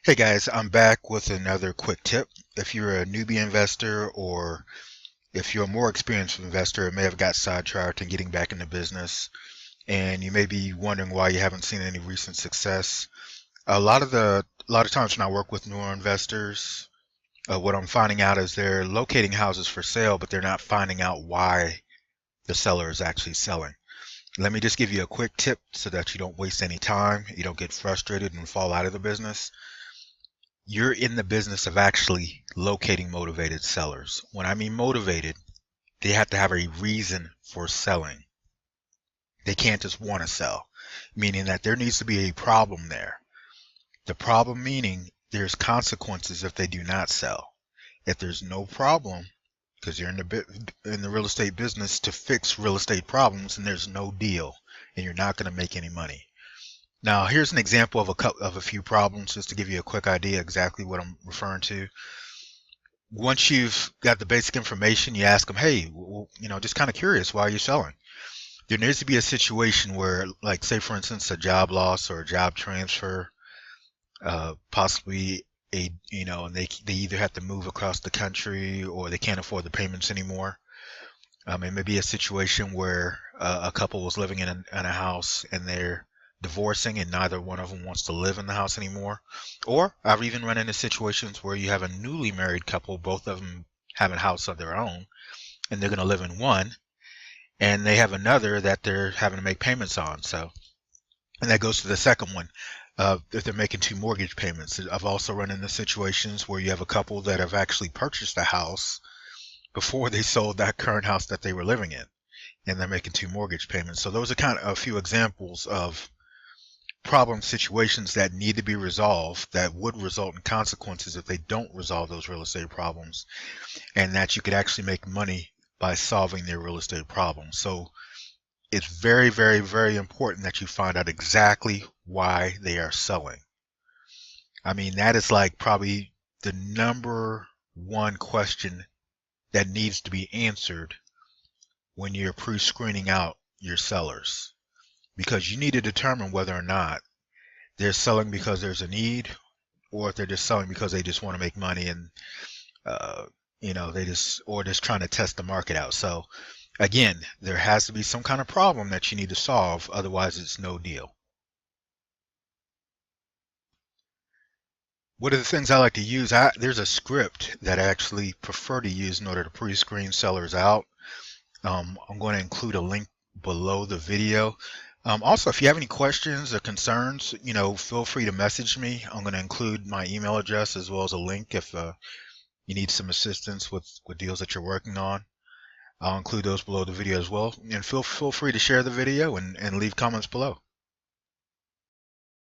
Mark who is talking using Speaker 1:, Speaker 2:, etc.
Speaker 1: Hey guys, I'm back with another quick tip. If you're a newbie investor or if you're a more experienced investor and may have got sidetracked in getting back into business and you may be wondering why you haven't seen any recent success. A lot of times when I work with newer investors, what I'm finding out is they're locating houses for sale, but they're not finding out why the seller is actually selling. Let me just give you a quick tip so that you don't waste any time, you don't get frustrated and fall out of the business. You're in the business of actually locating motivated sellers. When I mean motivated, they have to have a reason for selling. They can't just want to sell, meaning that there needs to be a problem there. The problem meaning there's consequences if they do not sell. If there's no problem, because you're in the real estate business to fix real estate problems, and there's no deal, and you're not going to make any money. Now, here's an example of a few problems, just to give you a quick idea exactly what I'm referring to. Once you've got the basic information, you ask them, hey, just kind of curious, why are you selling? There needs to be a situation where, like, say, for instance, a job loss or a job transfer, possibly and they either have to move across the country or they can't afford the payments anymore. It may be a situation where a couple was living in a house and they're divorcing and neither one of them wants to live in the house anymore. Or I've even run into situations where you have a newly married couple, both of them have a house of their own, and they're going to live in one, and they have another that they're having to make payments on. And that goes to the second one. If they're making two mortgage payments, I've also run into situations where you have a couple that have actually purchased a house before they sold that current house that they were living in, and they're making two mortgage payments. So those are kind of a few examples of problem situations that need to be resolved that would result in consequences if they don't resolve those real estate problems, and that you could actually make money by solving their real estate problems. So it's very, very, very important that you find out exactly why they are selling. I mean, that is like probably the number one question that needs to be answered when you're pre-screening out your sellers, because you need to determine whether or not they're selling because there's a need, or if they're just selling because they just want to make money and uh, they just trying to test the market out. So again, there has to be some kind of problem that you need to solve, otherwise it's no deal. One of the things I like to use, there's a script that I actually prefer to use in order to pre-screen sellers out. I'm going to include a link below the video. Also, if you have any questions or concerns, feel free to message me. I'm going to include my email address as well as a link if you need some assistance with deals that you're working on. I'll include those below the video as well. And feel free to share the video and leave comments below.